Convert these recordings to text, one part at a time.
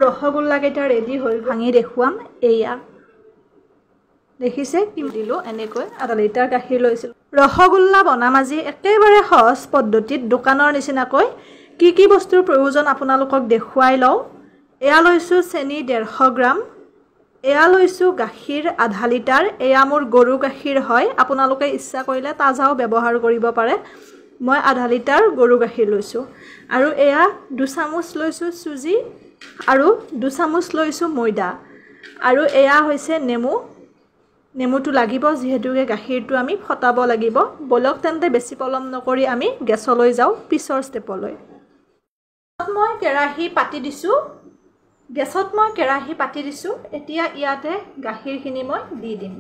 ৰসগোল্লা কেইটা ৰেডি হৈ ভাঙি দেখুৱাম এয়া দেখিছে কি দিলো এনেকৈ আধা লিটাৰ গাখীৰ লৈছিল ৰসগোল্লা বনাম আজি একেবাৰে সহজ পদ্ধতিত দোকানৰ নিচিনাকৈ কি বস্তুৰ প্ৰয়োজন আপোনালোকক দেখুৱাই লওঁ এয়া লৈছো চেনি 150 গ্ৰাম এয়া লৈছো গাখীৰ আধা লিটাৰ এয়া মোৰ গৰু গাখীৰ হয় আপোনালোকে ইচ্ছা কৰিলে তাজাও ব্যৱহাৰ কৰিব পাৰে মই আধা লিটাৰ গৰু গাখীৰ লৈছো আৰু এয়া 2 চামুচ লৈছো সুজি আৰু 2 চামুচ লৈছো ময়দা আৰু এয়া হৈছে নেমুটো লাগিব যেহেতুকে গাখীৰটো আমি ফটাব লাগিব বলক তেন্তে বেছি পলম নকৰি আমি গেছলৈ যাও পিছৰ ষ্টেপলৈ মই কেৰাহী পাতি দিছো গেছত মই কেৰাহী পাতি দিছো এতিয়া ইয়াতে গাখীৰখিনি মই দি দিম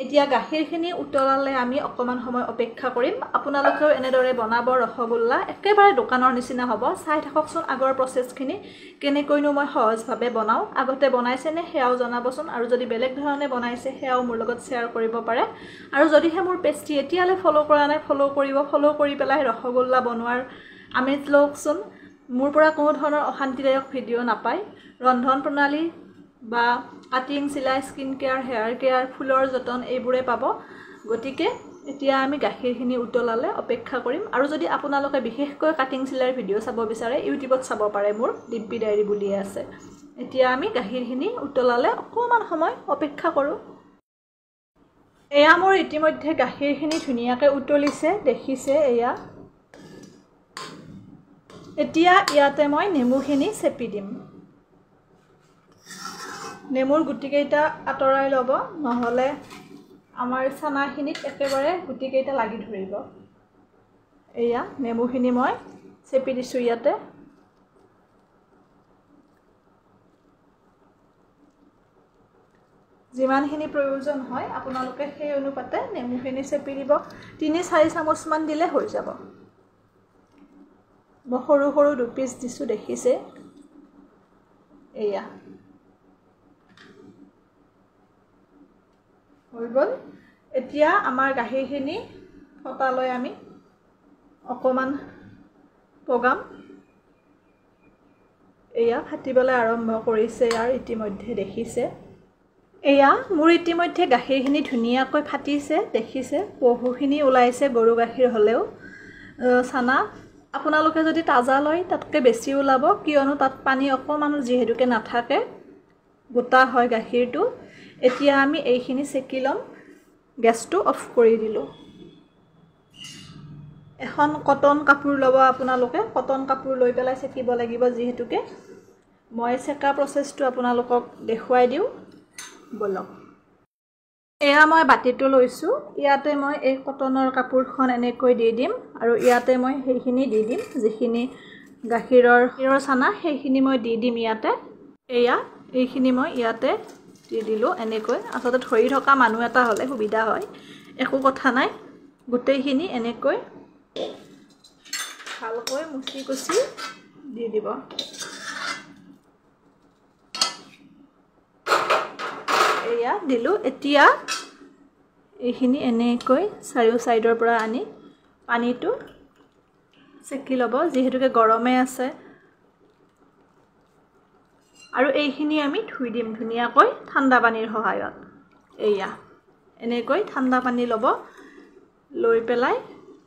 এতিয়া গাখীৰখিনি উতলালে আমি অকমান সময় অপেক্ষা কৰিম আপোনালোকেও এনেদৰে বনাব ৰসগোল্লা একেবাৰে দোকানৰ নিচিনা হ'ব চাই থাককচোন আগৰ প্ৰসেছখিনি কেনেকৈনো মই সহজভাৱে বনাও আগতে বনাইছেনে হেয়াও জনাবচোন আৰু যদি বেলেগ ধৰণে বনাইছে হেয়াও মোৰ লগত শেয়াৰ কৰিব পাৰে আৰু যদিহে মোৰ পেজটি এতিয়ালে ফলো কৰা নাই ফলো কৰি পেলাই ৰসগোল্লা বনোৱাৰ আমেজ লওকচোন মোৰ পৰা কোনো ধৰণৰ অশান্তিদায়ক ভিডিও নাপায় ৰন্ধন প্ৰণালী বা কাটিং সিলাই স্কিন কেয়াৰ হেয়াৰ কেয়াৰ ফুলৰ যতন এইবোৰে পাব গতিকে এতিয়া আমি গাখীৰখিনি উতলালে অপেক্ষা কৰিম আৰু যদি আপোনালোকে বিশেষকৈ কাটিং সিলাইৰ ভিডিও চাব বিচাৰে ইউটিউবত চাব পাৰে মোৰ ডিম্পি ডায়েৰী বুলি আছে এতিয়া আমি গাখীৰখিনি উতলালে অকমান সময় অপেক্ষা কৰো এয়া মোৰ ইতিমধ্যে গাখীৰখিনি ধুনিয়াকৈ উতলিছে দেখিছে এয়া এতিয়া ইয়াতে মই নেমুখিনি চেপি দিম নেমুৰ গুটিকেইটা আতৰাই ল'ব নহলে আমাৰ চানাখিনিত একেবাৰে গুটিকেইটা লাগি ধৰিব এয়া নেমুখিনি মই চেপি দিছো ইয়াতে যিমানখিনি প্ৰয়োজন হয় আপোনালোকে সেই অনুপাতে নেমুখিনি চেপি দিব 3-4 চামুচ মান দিলে হৈ যাব মই সৰু সৰু 2 পিস দিছো দেখিছে এয়া হৈ গল এতিয়া আমাৰ গাখীৰখিনি ফটালৈ আমি অকমান পগাম এয়া ফাটিবলৈ আৰম্ভ কৰিছে আৰু ইতিমধ্যে দেখিছে এয়া মোৰ ইতিমধ্যে গাখীৰখিনি ধুনিয়াকৈ ফাটিছে দেখিছে পহুখিনি ওলাইছে গৰু গাখীৰ হলেও সানা আপোনালোকে যদি তাজা লয় তাতকে বেছি ওলাব কিয়নো তাত পানী অকমান যেহেতুকে নাথাকে গোটা হয় গাখীৰটো এতিয়া আমি এইখিনি চেকি লম গেছটো অফ কৰি দিলো এখন কটন কাপোৰ লব আপোনালোকে কটন কাপোৰ লৈ পেলাই চেকিব লাগিব যেহেতুকে মই চেকা প্ৰসেছটো আপোনালোকক দেখুৱাই দিও বলক এয়া মই বাটিটো লৈছো ইয়াতে মই এই কটনৰ কাপোৰখন এনেকৈ দি দিম আৰু ইয়াতে মই সেইখিনি দি দিম যিখিনি গাখীৰৰ চানা সেইখিনি মই দি দিম ইয়াতে এয়া এইখিনি মই ইয়াতে দি দিলো এনেকৈ আসলে ধৰি থকা মানুহ এটা হলে সুবিধা হয় একো কথা নাই গোটেইখিনি এনেকৈ ভালকৈ মুঠি কুচি দি দিব এয়া দিলো এতিয়া এইখিনি এনেকৈ চাৰিও সাইডৰ পৰা আনি পানীটো চেকি লব যেহেতুকে গৰমে আছে আৰু এইখিনি আমি ধুই দিম ধুনিয়াকৈ ঠাণ্ডা পানীৰ সহায়ত এয়া এনেকৈ ঠাণ্ডা পানী লব লৈ পেলাই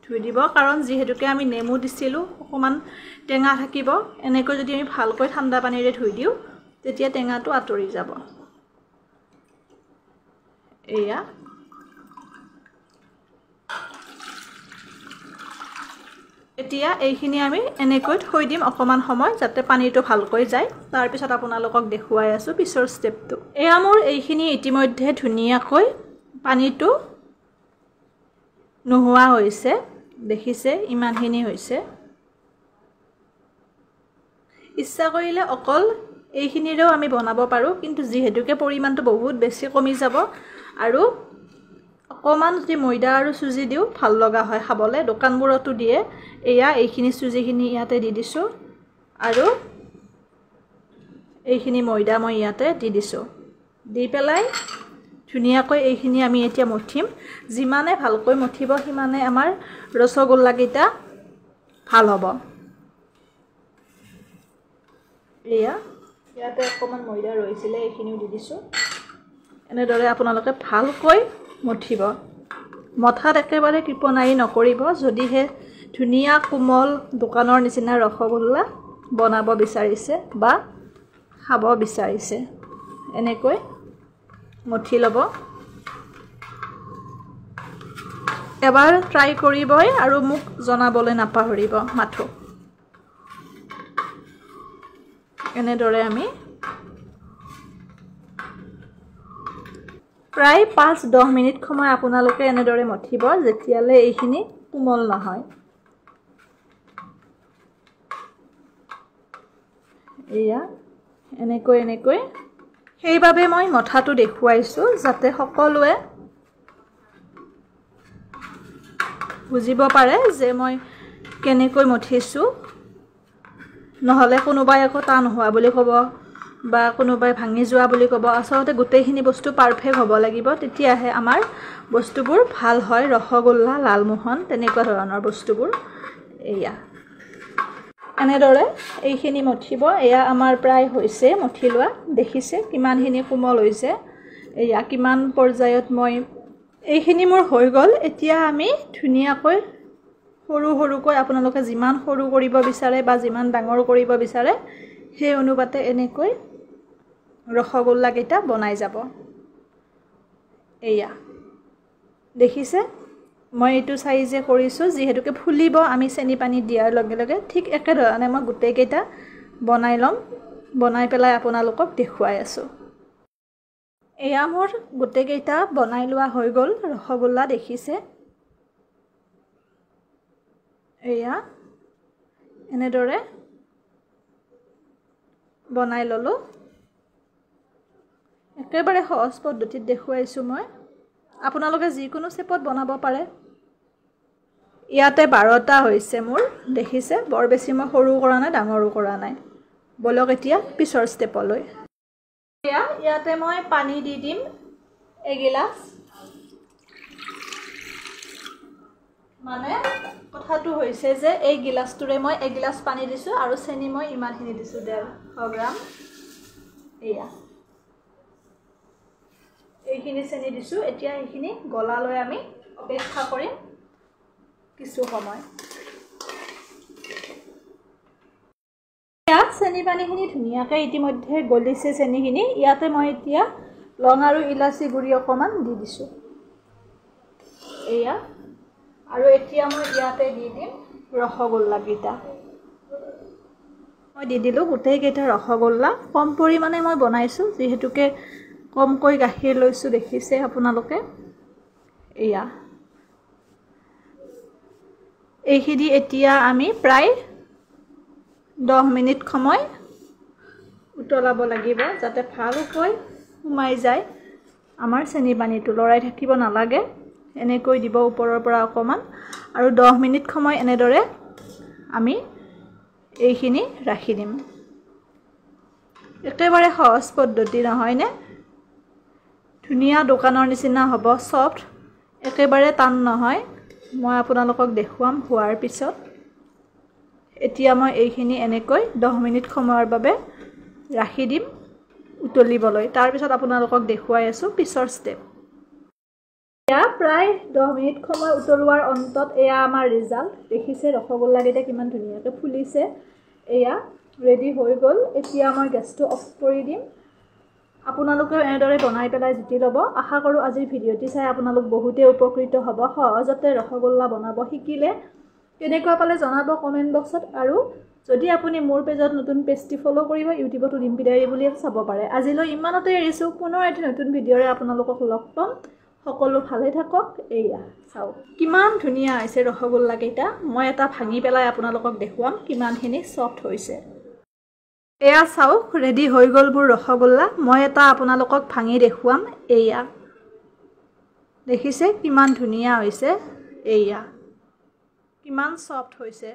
ধুই দিব কাৰণ যেহেতুকে আমি নেমু দিছিলো অকমান টেঙা থাকিব এনেকৈ যদি আমি ভালকৈ ঠাণ্ডা পানীৰে ধুই দিও তেতিয়া টেঙাটো আতৰি যাব এয়া এতিয়া এইখিনি আমি এনেকৈ থৈ দিম অকমান সময় যাতে পানীটো ভালকৈ যায় তাৰ পিছত আপোনালোকক দেখুৱাই আছো পিছৰ ষ্টেপটো এয়া মোৰ এইখিনি ইতিমধ্যে ধুনিয়াকৈ পানীটো নোহোৱা হৈছে দেখিছে ইমানখিনি হৈছে ইচ্ছা কৰিলে অকল এইখিনিৰেও আমি বনাব পাৰো কিন্তু যেহেতুকে পৰিমাণটো বহুত বেছি কমি যাব আৰু অকমান যদি ময়দা আৰু সুজি দিও ভাল লগা হয় খাবলে দোকানবোৰতো দিয়ে এয়া এইখিনি সুজিখিনি ইয়াতে দি দিছো আৰু এইখিনি ময়দা মই ইয়াতে দি দিছো দি পেলাই ধুনিয়াকৈ এইখিনি আমি এতিয়া মঠিম যিমানে ভালকৈ মঠিব সিমানে আমাৰ ৰসগোল্লা কেইটা ভাল হ'ব এয়া ইয়াতে অকণমান ময়দা ৰৈছিলে এইখিনিও দি দিছোঁ এনেদৰে আপোনালোকে ভালকৈ মঠিব মঠাত একেবাৰে কৃপনাই নকৰিব যদিহে ধুনীয়া কোমল দোকানৰ নিচিনা ৰসগোল্লা বনাব বিচাৰিছে বা খাব বিচাৰিছে এনেকৈ মঠি ল'ব এবাৰ ট্ৰাই কৰিবই আৰু মোক জনাবলৈ নাপাহৰিব মাথো এনেদৰে আমি প্ৰায় 5-10 মিনিট সময় আপোনালোকে এনেদৰে মঠিব যেতিয়ালৈ এইখিনি কোমল নহয় এয়া এনেকৈ সেইবাবে মই মঠাটো দেখুৱাইছোঁ যাতে সকলোৱে বুজিব পাৰে যে মই কেনেকৈ মঠিছোঁ নহ'লে কোনোবাই আকৌ টান হোৱা বুলি ক'ব বা কোনোবাই ভাঙি যোৱা বুলি ক'ব আচলতে গোটেইখিনি বস্তু পাৰফেক্ট হ'ব লাগিব তেতিয়াহে আমাৰ বস্তুবোৰ ভাল হয় ৰসগোল্লা লালমোহন তেনেকুৱা ধৰণৰ বস্তুবোৰ এয়া এনেদৰে এইখিনি মঠিব এয়া আমাৰ প্ৰায় হৈছে মঠি লোৱা দেখিছে কিমানখিনি কোমল হৈছে এয়া কিমান পৰ্যায়ত মই এইখিনি মোৰ হৈ গ'ল এতিয়া আমি ধুনীয়াকৈ সৰুকৈ আপোনালোকে যিমান সৰু কৰিব বিচাৰে বা যিমান ডাঙৰ কৰিব বিচাৰে সেই অনুপাতে এনেকৈ ৰসগোল্লা কেইটা বনাই যাব এয়া দেখিছে মই এইটো সাইজে কৰিছোঁ যিহেতুকে ফুলিব আমি চেনি পানী দিয়াৰ লগে লগে ঠিক একেধৰণে মই গোটেই কেইটা বনাই ল'ম বনাই পেলাই আপোনালোকক দেখুৱাই আছোঁ এয়া মোৰ গোটেই কেইটা বনাই লোৱা হৈ গ'ল ৰসগোল্লা দেখিছে এয়া এনেদৰে বনাই ল'লোঁ একেবাৰে সহজ পদ্ধতিত দেখুৱাইছোঁ মই আপোনালোকে যিকোনো শেপত বনাব পাৰে ইয়াতে 12টা হৈছে মোৰ দেখিছে বৰ বেছি মই সৰু কৰা নাই ডাঙৰো কৰা নাই বলক এতিয়া পিছৰ ষ্টেপলৈ ইয়াতে মই পানী দি দিম এগিলাস মানে কথাটো হৈছে যে এই গিলাসটোৰে মই এগিলাস পানী দিছোঁ আৰু চেনি মই ইমানখিনি দিছোঁ 150 গ্ৰাম এয়া এইখিনি চেনি দিছোঁ এতিয়া এইখিনি গলালৈ আমি অপেক্ষা কৰিম কিছু সময় চেনি পানীখিনি ধুনীয়াকৈ ইতিমধ্যে গলিছে চেনিখিনি ইয়াতে মই এতিয়া লং আৰু ইলাচি গুড়ি অকণমান দি দিছোঁ এয়া আৰু এতিয়া মই ইয়াতে দি দিম ৰসগোল্লাকেইটা মই দি দিলোঁ গোটেইকেইটা ৰসগোল্লা কম পৰিমাণে মই বনাইছোঁ যিহেতুকে কমকৈ গাখীৰ লৈছোঁ দেখিছে আপোনালোকে এয়া এইখিনি এতিয়া আমি প্ৰায় 10 মিনিট সময় উতলাব লাগিব যাতে ভালকৈ সোমাই যায় আমাৰ চেনি পানীটো লৰাই থাকিব নালাগে এনেকৈ দিব ওপৰৰ পৰা অকমান আৰু 10 মিনিট সময় এনেদৰে আমি এইখিনি ৰাখি দিম একেবাৰে সহজ পদ্ধতি নহয়নে ধুনীয়া দোকানৰ নিচিনা হ'ব সফট একেবাৰে টান নহয় মই আপোনালোকক দেখুৱাম হোৱাৰ পিছত এতিয়া মই এইখিনি এনেকৈ 10 মিনিট সময়ৰ বাবে ৰাখি দিম উতলিবলৈ তাৰ পিছত আপোনালোকক দেখুৱাই আছো পিছৰ ষ্টেপ এয়া প্ৰায় 10 মিনিট সময় উতলোৱাৰ অন্তত এয়া আমাৰ ৰিজাল্ট দেখিছে ৰসগোল্লা কেইটা কিমান ধুনীয়াকৈ ফুলিছে এয়া ৰেডি হৈ গ'ল এতিয়া মই গেছটো অফ কৰি দিম আপোনালোকে এনেদৰে বনাই পেলাই জুতি ল'ব আশা কৰোঁ আজিৰ ভিডিঅ'টি চাই আপোনালোক বহুতে উপকৃত হ'ব সহজতে ৰসগোল্লা বনাব শিকিলে কেনেকুৱা পালে জনাব কমেন্ট বক্সত আৰু যদি আপুনি মোৰ পেজত নতুন পেজটি ফলো কৰিব ইউটিউবত ৰিম্পি ডায়েৰী বুলি চাব পাৰে আজিলৈ ইমানতে এৰিছো পুনৰ এটি নতুন ভিডিঅ'ৰে আপোনালোকক লগ পাম সকলো ভালে থাকক এয়া চাও কিমান ধুনীয়া হৈছে ৰসগোল্লা কেইটা মই এটা ভাঙি পেলাই আপোনালোকক দেখুৱাম কিমানখিনি সফট হৈছে এয়া চাওক ৰেডি হৈ গ'ল মোৰ ৰসগোল্লা মই এটা আপোনালোকক ভাঙি দেখুৱাম এয়া দেখিছে কিমান ধুনীয়া হৈছে এয়া কিমান সফট হৈছে